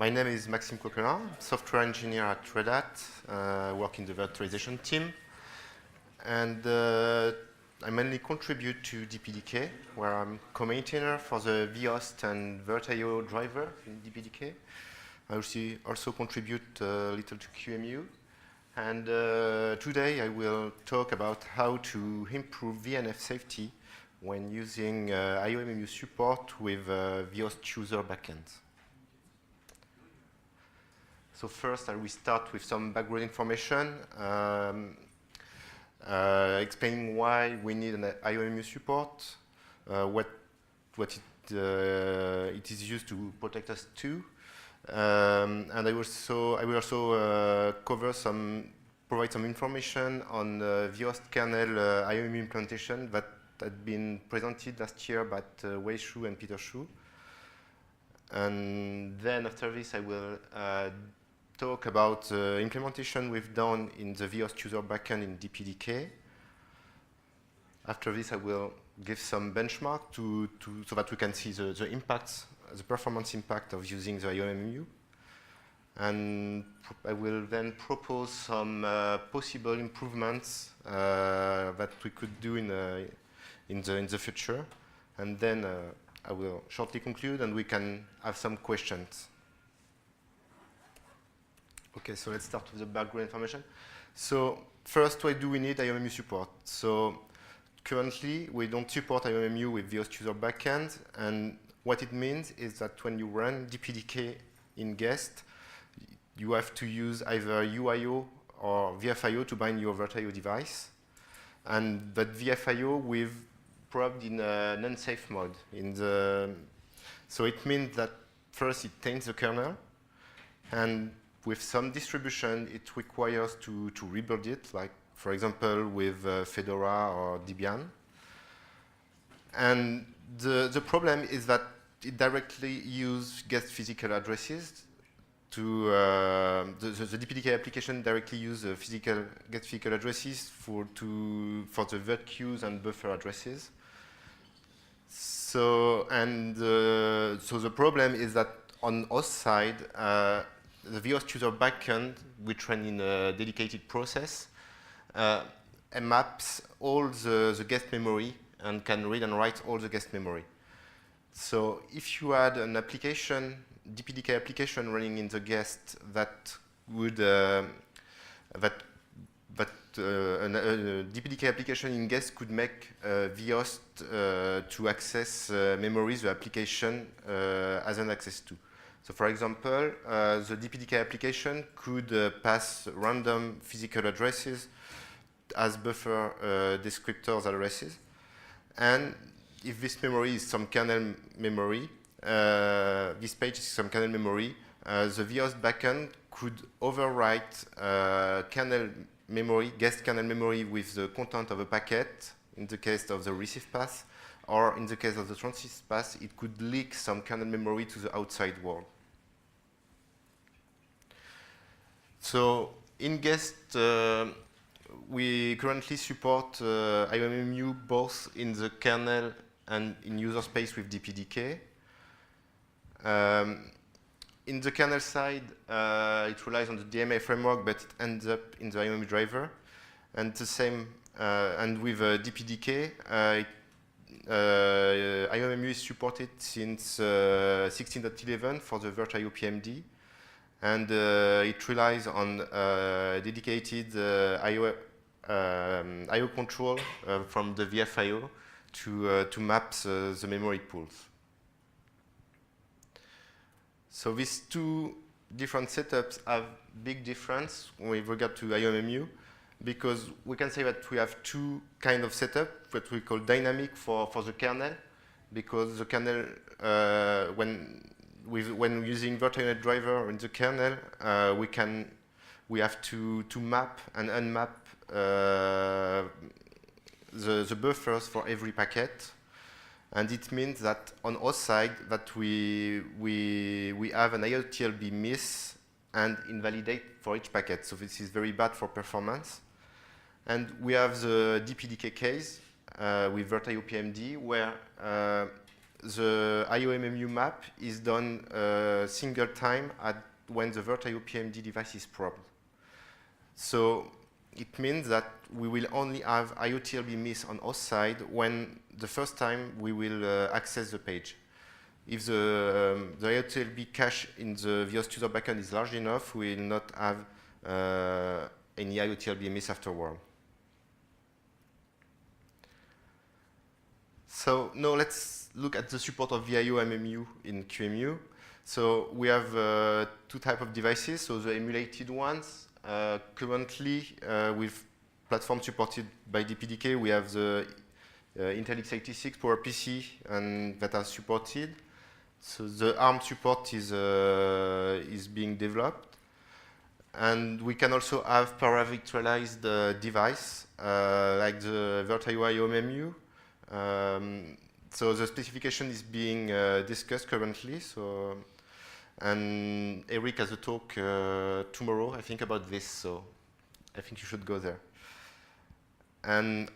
My name is Maxime Coquelin, software engineer at Red Hat, work in the virtualization team. And I mainly contribute to DPDK, where I'm co-maintainer for the Vhost and Virtio driver in DPDK. I also contribute a little to QEMU. And today I will talk about how to improve VNF safety when using IOMMU support with Vhost-user backend. So first I will start with some background information, explaining why we need an IOMMU support, what it is used to protect us to, and I will also provide some information on the Vhost-kernel IOMMU implementation that had been presented last year by Wei Shu and Peter Shu. And then after this, I will talk about the implementation we've done in the Vhost-user backend in DPDK. After this, I will give some benchmark so that we can see the impacts, the performance impact of using the IOMMU. And I will then propose some possible improvements that we could do in the future. And then I will shortly conclude and we can have some questions. Okay, so let's start with the background information. So first, why do we need IOMMU support? So currently, we don't support IOMMU with Vhost-user backend, and what it means is that when you run DPDK in guest, you have to use either UIO or VFIO to bind your Virtio device, and that VFIO we've probed in an unsafe mode. So it means that first it taints the kernel, and with some distribution, it requires to rebuild it, like, for example, with Fedora or Debian. And the problem is that it directly uses guest physical addresses to the DPDK application directly uses guest physical addresses for the vert queues and buffer addresses. So the problem is that on host side, the Vhost-user backend, which run in a dedicated process, maps all the guest memory and can read and write all the guest memory. So if you had an application, DPDK application running in the guest that would a DPDK application in guest could make Vhost to access memories the application has an access to. So for example, the DPDK application could pass random physical addresses as buffer descriptors addresses. And if this memory is some kernel memory, this page is some kernel memory, the Vhost backend could overwrite kernel memory, guest kernel memory with the content of a packet, in the case of the receive path, or in the case of the transmit path, it could leak some kernel memory to the outside world. So in guest, we currently support IOMMU both in the kernel and in user space with DPDK. In the kernel side, it relies on the DMA framework, but it ends up in the IOMMU driver. And the same, and with DPDK, IOMMU is supported since 16.11 for the Virtio PMD. And it relies on dedicated IO control from the VFIO to map the memory pools. So these two different setups have big difference with regard to IOMMU, because we can say that we have two kind of setup, what we call dynamic for the kernel, because the kernel, when using Virtio driver in the kernel, we have to map and unmap the buffers for every packet. And it means that on our side that we have an IOTL miss and invalidate for each packet. So this is very bad for performance. And we have the DPDK case with Virtio PMD where the IOMMU map is done a single time when the Virtio PMD device is probed. So it means that we will only have IOTLB miss on host side when the first time we will access the page. If the IOTLB cache in the Vhost-user backend is large enough, we will not have any IOTLB miss afterward. So now let's look at the support of the IOMMU in QEMU. So we have two types of devices. So the emulated ones, currently with platform supported by DPDK, we have the Intel x86 PowerPC and that are supported. So the ARM support is being developed. And we can also have paravirtualized device like the Virtio IOMMU. So the specification is being discussed currently. So, and Eric has a talk tomorrow, I think, about this. So I think you should go there. And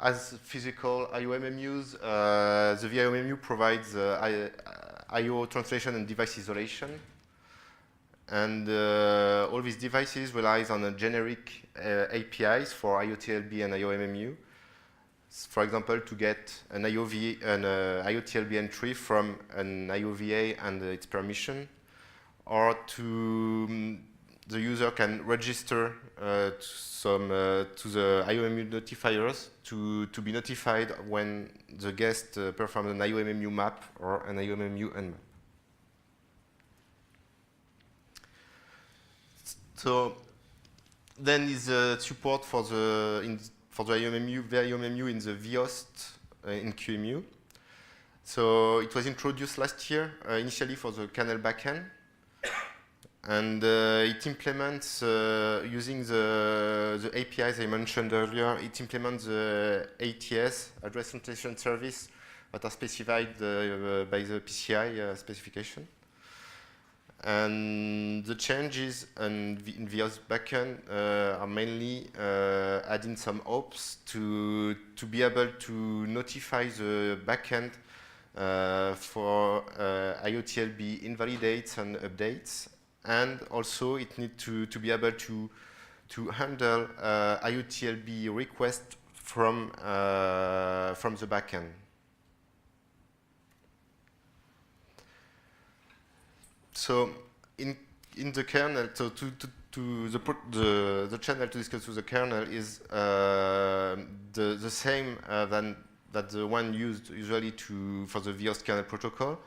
as physical IOMMUs, the VIOMMU provides I/O translation and device isolation. And all these devices relies on a generic APIs for IOTLB and IOMMU. For example, to get an IOTLB entry from an IOVA and its permission, or the user can register to the IOMMU notifiers to be notified when the guest performs an IOMMU map or an IOMMU unmap. So then is support for the IOMMU in the vhost in QEMU. So it was introduced last year, initially for the kernel backend. And it implements, using the APIs I mentioned earlier, it implements the ATS, Address Translation Service, that are specified by the PCI specification. And the changes in vhost backend are mainly adding some hops to be able to notify the backend for IOTLB invalidates and updates. And also it needs to be able to handle IOTLB requests from the backend. So in the kernel, so the channel to discuss with the kernel is the same that the one used usually for the vhost kernel protocol,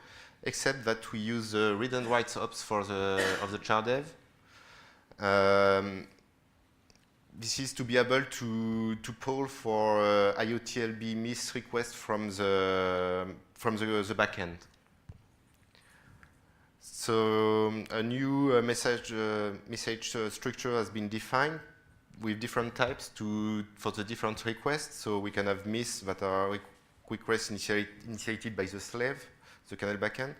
except that we use read and write ops of the char dev. This is to be able to poll for IOTLB miss request from the backend. So a new message structure has been defined with different types for the different requests. So we can have miss that are requests initiated by the slave, the kernel backend,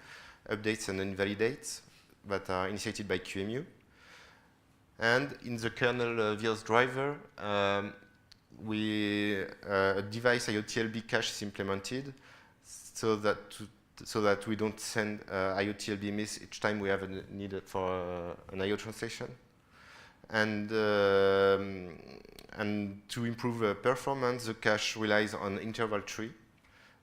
updates and invalidates that are initiated by QEMU. And in the kernel vhost driver, a device IOTLB cache is implemented so that we don't send IOTLB miss each time we have a need for an IO translation. And to improve performance, the cache relies on interval tree.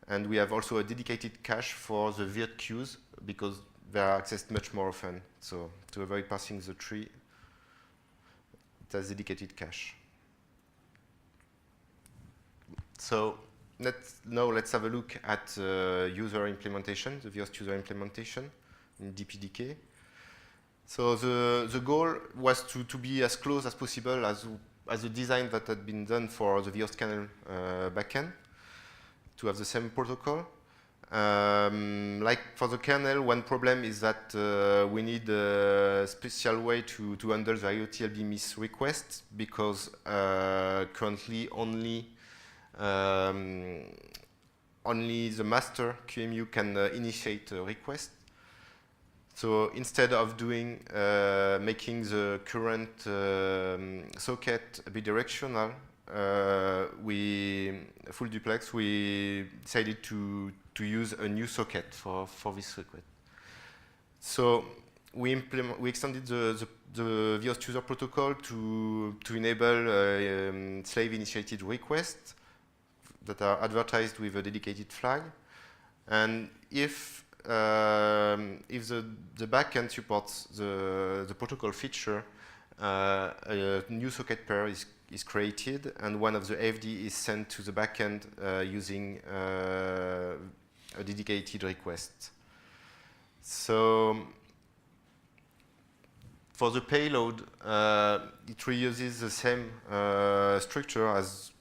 And we have also a dedicated cache for the virt queues because they are accessed much more often. So to avoid passing the tree, it has dedicated cache. So now let's have a look at user implementation, the Vhost-user implementation in DPDK. So the goal was to be as close as possible as the design that had been done for the Vhost-kernel backend, to have the same protocol. Like for the kernel, one problem is that we need a special way to handle the IOTLB miss request because currently only the master QEMU can initiate a request. So instead of making the current socket bidirectional, we full duplex, we decided to use a new socket for this request. So we extended the Vhost-user protocol to enable slave-initiated requests that are advertised with a dedicated flag. And if the backend supports the protocol feature, a new socket pair is created, and one of the AFD is sent to the backend using a dedicated request. So for the payload, it reuses the same structure as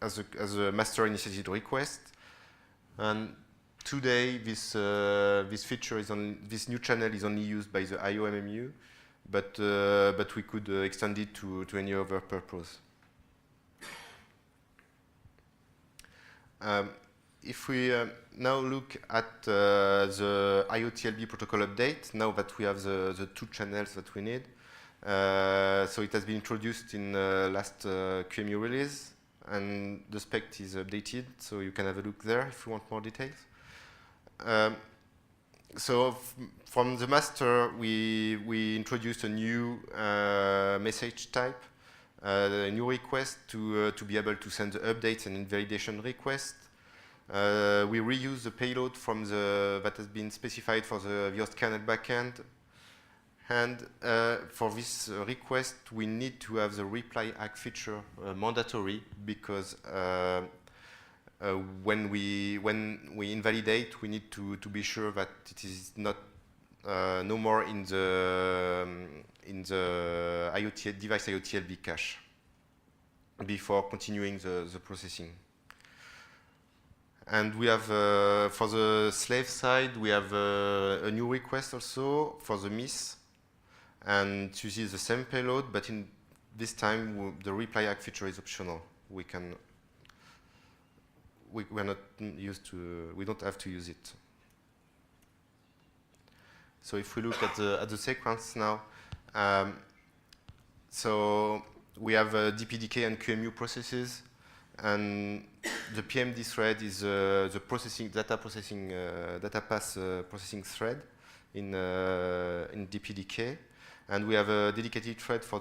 a master initiated request. And today, this feature this new channel is only used by the IOMMU, but we could extend it to any other purpose. If we now look at the IOTLB protocol update, now that we have the two channels that we need, so it has been introduced in last QEMU release, and the spec is updated, so you can have a look there if you want more details. So from the master, we introduced a new message type, a new request to be able to send the updates and invalidation requests. We reuse the payload that has been specified for the Vhost-kernel backend. And for this request, we need to have the reply ACK feature mandatory, because when we invalidate, we need to be sure that it is not no more in the device IOTLB cache before continuing the processing. And we have, for the slave side, we have a new request also for the miss. And it uses the same payload, but in this time, the reply ACK feature is optional. We don't have to use it. So if we look at the sequence now, so we have DPDK and QEMU processes. And the PMD thread is the data path processing thread in DPDK, and we have a dedicated thread for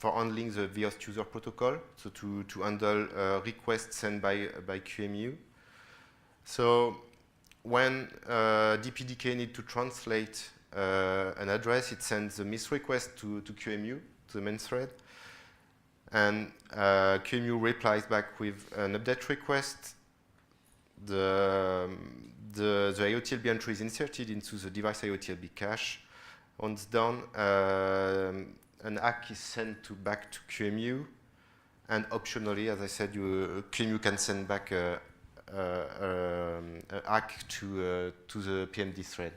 handling the Vhost-user protocol, so to handle requests sent by QEMU. So when DPDK needs to translate an address, it sends a miss request to QEMU, to the main thread. And QEMU replies back with an update request. The IOTLB entry is inserted into the device IOTLB cache. Once done, an ACK is sent back to QEMU. And optionally, as I said, QEMU can send back an ACK to the PMD thread.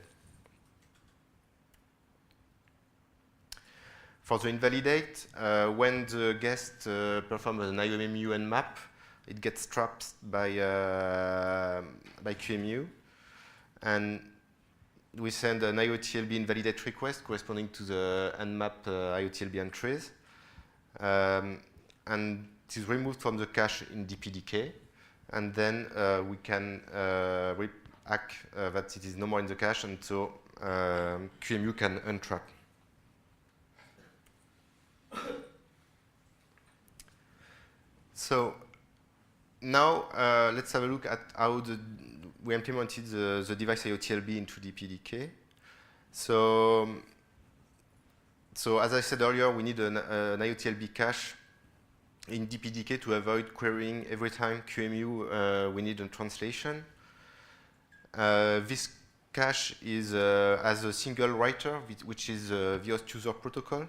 For the invalidate, when the guest performs an IOMMU and map, it gets trapped by QEMU, and we send an IOTLB invalidate request corresponding to the unmapped IOTLB entries, and it is removed from the cache in DPDK, and then we can ACK that it is no more in the cache, and so QEMU can untrap. So now let's have a look at how we implemented the device IOTLB into DPDK. So as I said earlier, we need an IOTLB cache in DPDK to avoid querying every time QEMU we need a translation. This cache is as a single writer, which is the Vhost-user protocol.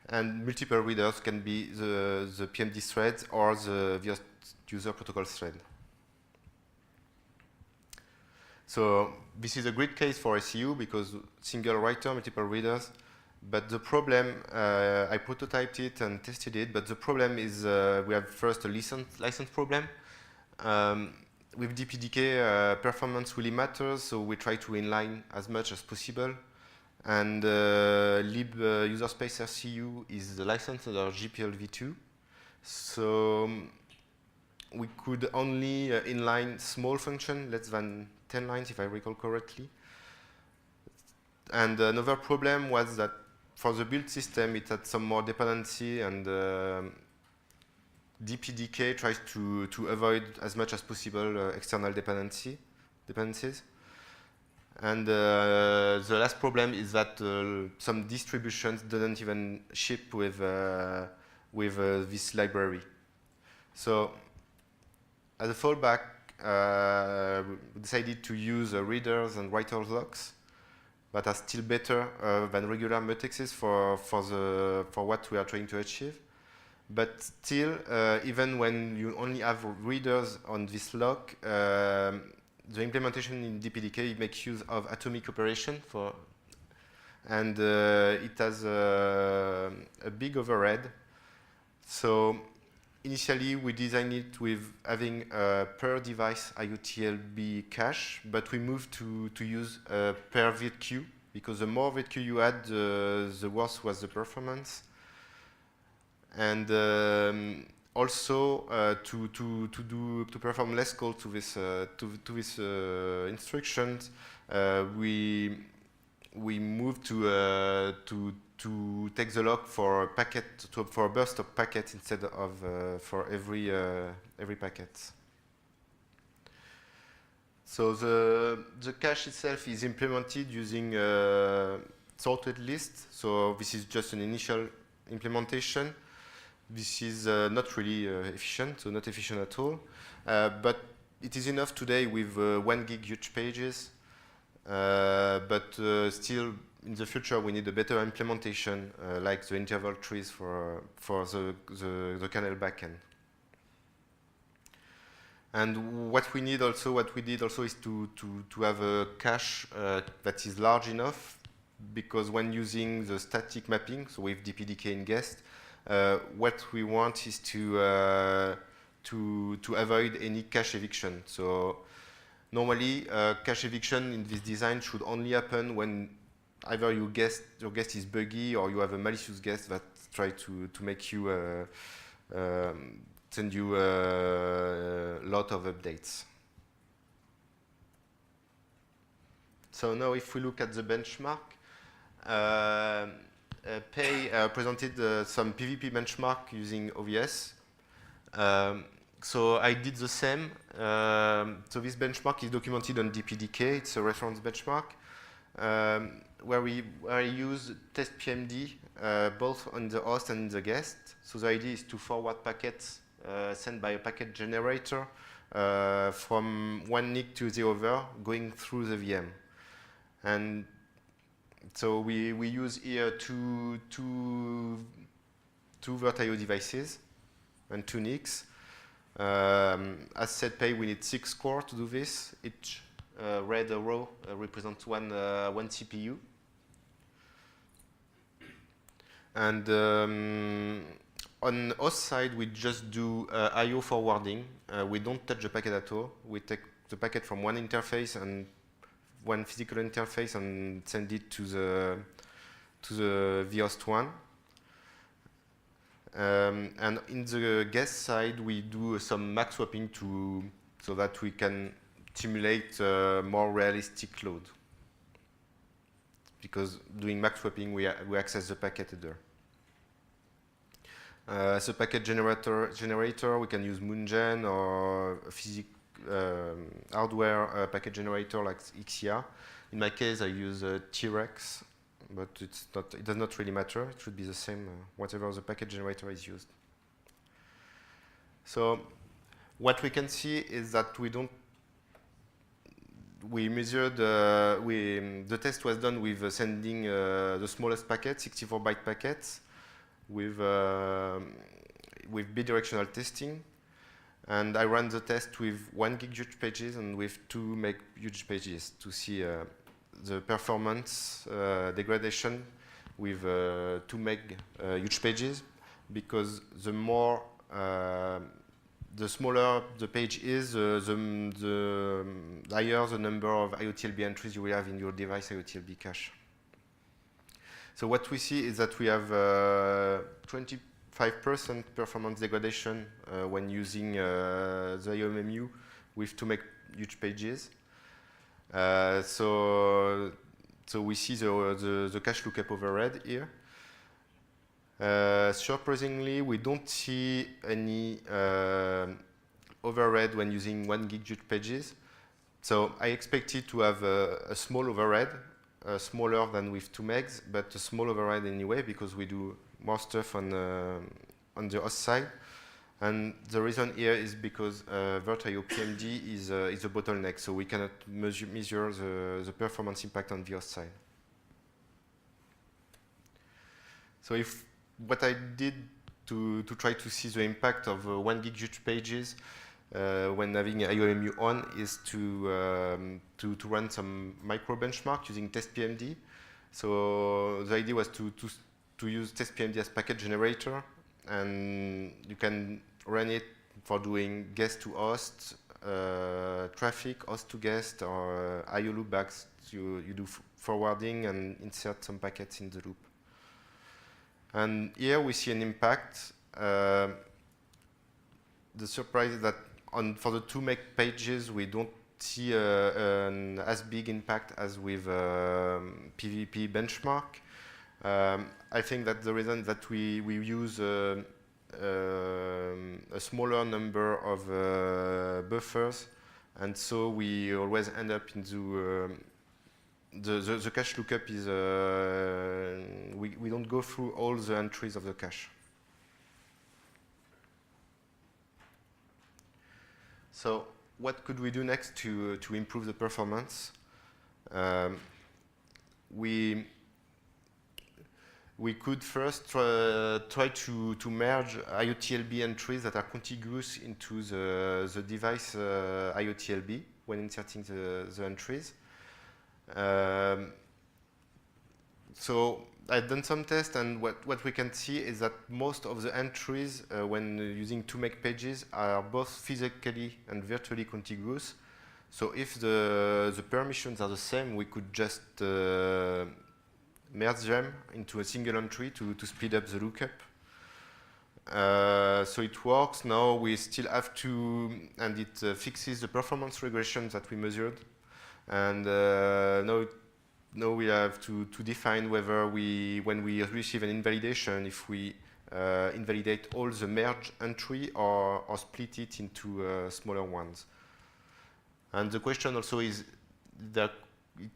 And multiple readers can be the PMD threads or the Vhost-user protocol thread. So this is a great case for SEU because single writer, multiple readers. But the problem, I prototyped it and tested it, but the problem is we have first a license problem. With DPDK, performance really matters, so we try to inline as much as possible. And lib user space RCU is the license under GPL v2. So we could only inline small function, less than 10 lines, if I recall correctly. And another problem was that for the build system, it had some more dependency, and DPDK tries to avoid as much as possible external dependencies. And the last problem is that some distributions didn't even ship with this library. So as a fallback, we decided to use readers and writers locks that are still better than regular mutexes for what we are trying to achieve. But still, even when you only have readers on this lock, the implementation in DPDK makes use of atomic operation and it has a big overhead. So initially, we designed it with having a per device IOTLB cache, but we moved to use per VQ, because the more VQ you add, the worse was the performance. And also to perform less call to this instructions, we moved to take the lock for a packet, for a burst of packets instead of for every packet. So the cache itself is implemented using sorted list. So this is just an initial implementation. This is not really efficient, so not efficient at all. But it is enough today with 1 gig huge pages. But still, in the future, we need a better implementation, like the interval trees for the kernel backend. And what we did also is to have a cache that is large enough, because when using the static mapping, so with DPDK in guest, what we want is to avoid any cache eviction. So normally, cache eviction in this design should only happen when either your guest is buggy, or you have a malicious guest that try to make you send you a lot of updates. So now, if we look at the benchmark, Pei presented some PvP benchmark using OVS. So I did the same. So this benchmark is documented on DPDK. It's a reference benchmark where I use test PMD both on the host and the guest. So the idea is to forward packets sent by a packet generator from one NIC to the other, going through the VM. And so we use here two Virtio devices and 2 NICs. As said, Pei, we need 6 core to do this. Each red row represents one CPU. And on host side, we just do I/O forwarding. We don't touch the packet at all. We take the packet from one interface and one physical interface and send it to the vhost one. And in the guest side, we do some max swapping so that we can simulate more realistic load. Because doing max swapping, we access the packet header. As a packet generator, we can use MoonGen or hardware packet generator like XIA. In my case, I use T-Rex, but it does not really matter. It should be the same, whatever the packet generator is used. So what we can see is that we measured, the test was done with sending the smallest packet, 64-byte packets, with bidirectional testing. And I ran the test with 1 gig huge pages and with 2 meg huge pages to see the performance degradation with 2 meg huge pages, because the smaller the page is, the higher the number of IOTLB entries you will have in your device IOTLB cache. So what we see is that we have 5% performance degradation when using the IOMMU with to make huge pages. So we see the cache lookup overhead here. Surprisingly, we don't see any overhead when using 1 gig huge pages. So I expected to have a small overhead, smaller than with 2 megs, but a small overhead anyway because we do more stuff on the host side. And the reason here is because Virtio PMD is a bottleneck, so we cannot measure the performance impact on the host side. So if what I did to try to see the impact of 1 gig huge pages when having IOMMU on is to run some micro benchmark using test-PMD. So the idea was to use test-PMD as packet generator, and you can run it for doing guest to host, traffic, host to guest, or IO loopbacks. You do forwarding and insert some packets in the loop. And here we see an impact. The surprise is that for the 2 meg pages, we don't see an as big impact as with PVP benchmark. I think that the reason that we use a smaller number of buffers, and so we always end up into the cache lookup is we don't go through all the entries of the cache. So what could we do next to improve the performance? We could first try to merge IOTLB entries that are contiguous into the device IOTLB when inserting the entries. So I've done some tests, and what we can see is that most of the entries when using 2 meg pages are both physically and virtually contiguous. So if the permissions are the same, we could just merge them into a single entry to speed up the lookup. So it works. Now we still have to, and it fixes the performance regression that we measured. And now we have to define whether when we receive an invalidation, if we invalidate all the merge entry or split it into smaller ones. And the question also is that it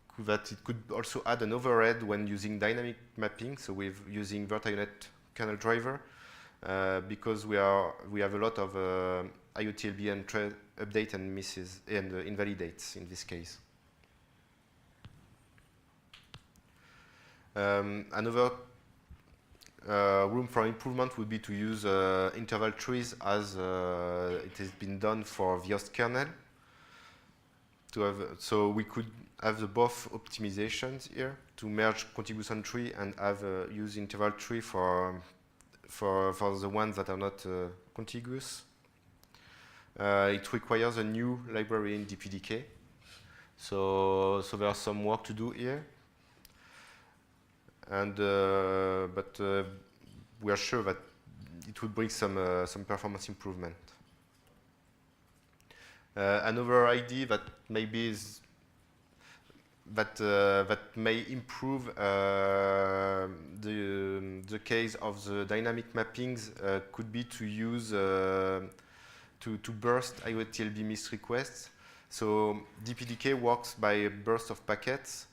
could also add an overhead when using dynamic mapping, so with using Virtio kernel driver, because we have a lot of IOTLB and update and misses and invalidates in this case. Another room for improvement would be to use interval trees as it has been done for Vhost-kernel. So we could have the both optimizations here to merge contiguous entry and have use interval tree for the ones that are not contiguous. It requires a new library in DPDK. So there's some work to do here. And but we are sure that it would bring some performance improvement. Another idea that maybe is that may improve the case of the dynamic mappings could be to use to burst IOTLB miss requests. So DPDK works by a burst of packets.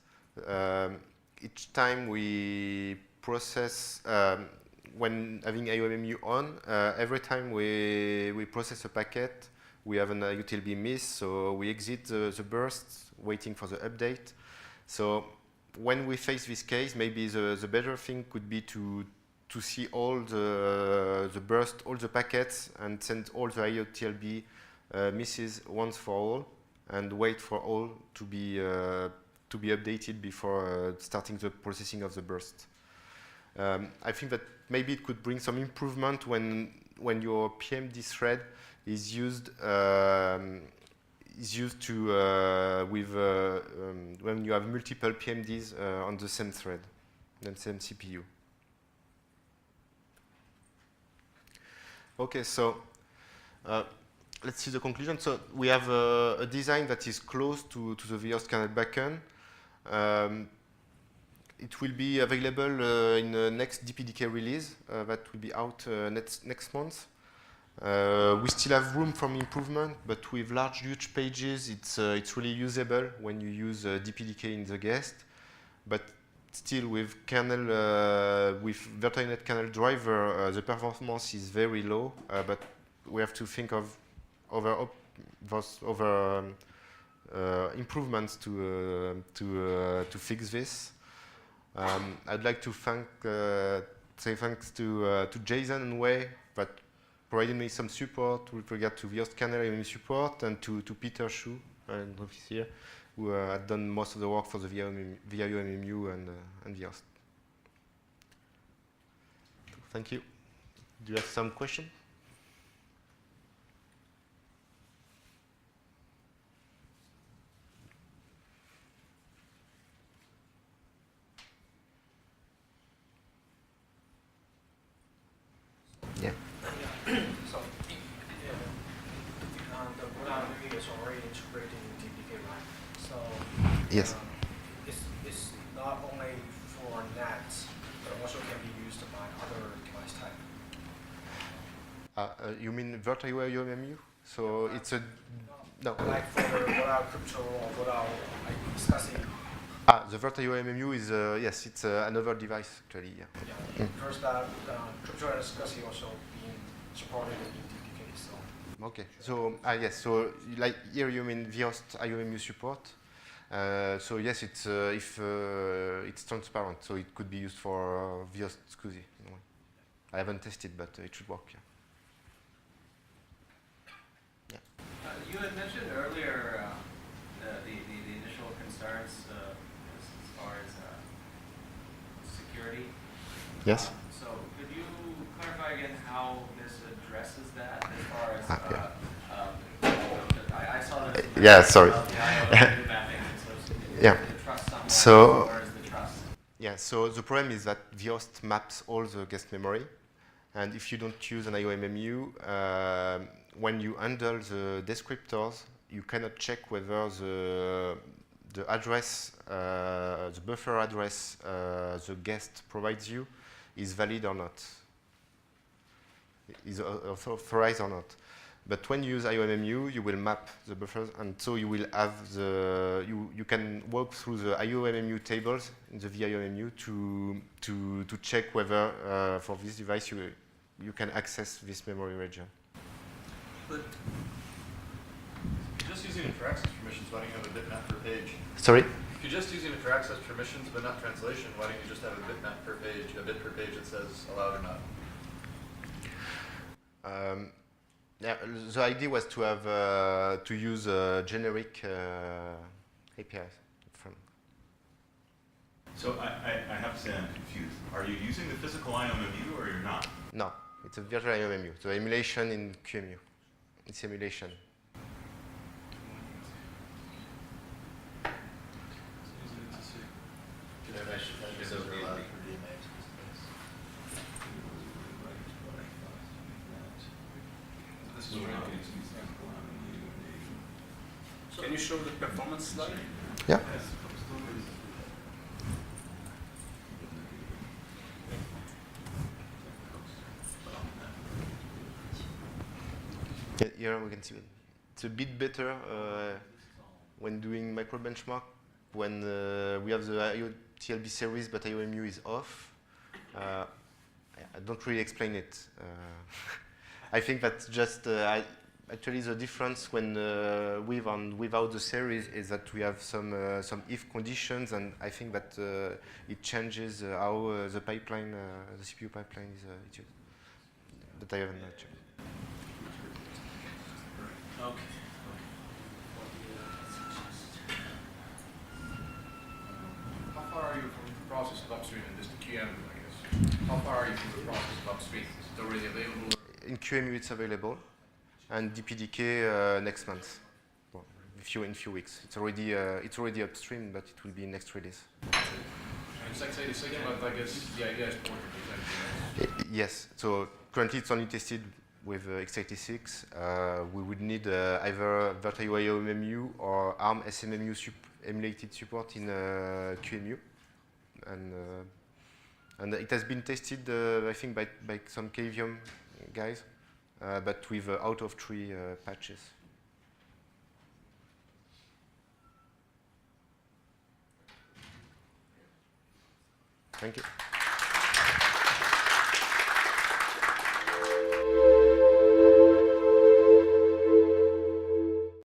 Each time we process, when having IOMMU on, every time we process a packet, we have an IOTLB miss, so we exit the burst, waiting for the update. So when we face this case, maybe the better thing could be to see all the burst, all the packets, and send all the IOTLB misses once for all, and wait for all to be updated before starting the processing of the burst. I think that maybe it could bring some improvement when your PMD thread is used to when you have multiple PMDs on the same thread, the same CPU. Okay, so let's see the conclusion. So we have a design that is close to the Vhost-kernel backend. It will be available in the next DPDK release that will be out next month. We still have room for improvement, but with large, huge pages, it's really usable when you use DPDK in the guest. But still, with kernel, with Virtio kernel driver, the performance is very low. But we have to think of other improvements to fix this. I'd like to say thanks to Jason and Wei that provided me some support with regard to Vhost-kernel IOMMU support, and to Peter Shu and office here, who had done most of the work for the IOMMU and Vhost. Thank you. Do you have some questions? Yeah. So, the VNF is already integrated in DPDK, right? So, Yes. It's not only for NATs, but also can be used by other device type. You mean Virtio IOMMU? So it's a no. Like for the without crypto or without like discussing. The Virtio IOMMU is yes, it's another device actually. Yeah. Yeah, because that crypto and SCSI also being supported in DPDK. So. Okay. So yes. So like here you mean Vhost IOMMU support. So yes, it's if it's transparent, so it could be used for Vhost-kernel. I haven't tested, but it should work. Yeah. You had mentioned earlier the initial concerns as far as security. Yes. So could you clarify again how this addresses that as far as I saw this. Yeah. Sorry. Yeah. So. Yeah. So the problem is that Vhost maps all the guest memory, and if you don't use an IOMMU, when you handle the descriptors, you cannot check whether the address, the buffer address the guest provides you is valid or not, is authorized or not. But when you use IOMMU, you will map the buffers, and so you will have you can walk through the IOMMU tables in the VIOMMU to check whether for this device you can access this memory region. But if you're just using it for access permissions, why don't you have a bitmap per page? Sorry? If you're just using it for access permissions but not translation, why don't you just have a bitmap per page, a bit per page that says allowed or not? Yeah, the idea was to have to use generic APIs. So I have to say I'm confused. Are you using the physical IOMMU or you're not? No, it's a virtual IOMMU. So emulation in QEMU. It's emulation. Can you show the performance slide? Yeah. Here we can see it. It's a bit better when doing micro benchmark, when we have the IOTL series but IOMMU is off. I don't really explain it. I think that's just actually the difference when with and without the series is that we have some if conditions, and I think that it changes how the pipeline, the CPU pipeline is used. But I haven't checked. Okay. How far are you from the process of upstream and just the QEMU, I guess? How far are you from the process of upstream? Is it already available? In QEMU it's available, and DPDK next month. Well, in few weeks. It's already upstream, but it will be next release. And it's like say the 6 month, I guess the idea is portable. Yes. So currently it's only tested with x86, we would need either Virtio IOMMU or ARM SMMU emulated support in QEMU. And it has been tested, I think, by some KVM guys, but with out of 3 patches. Thank you.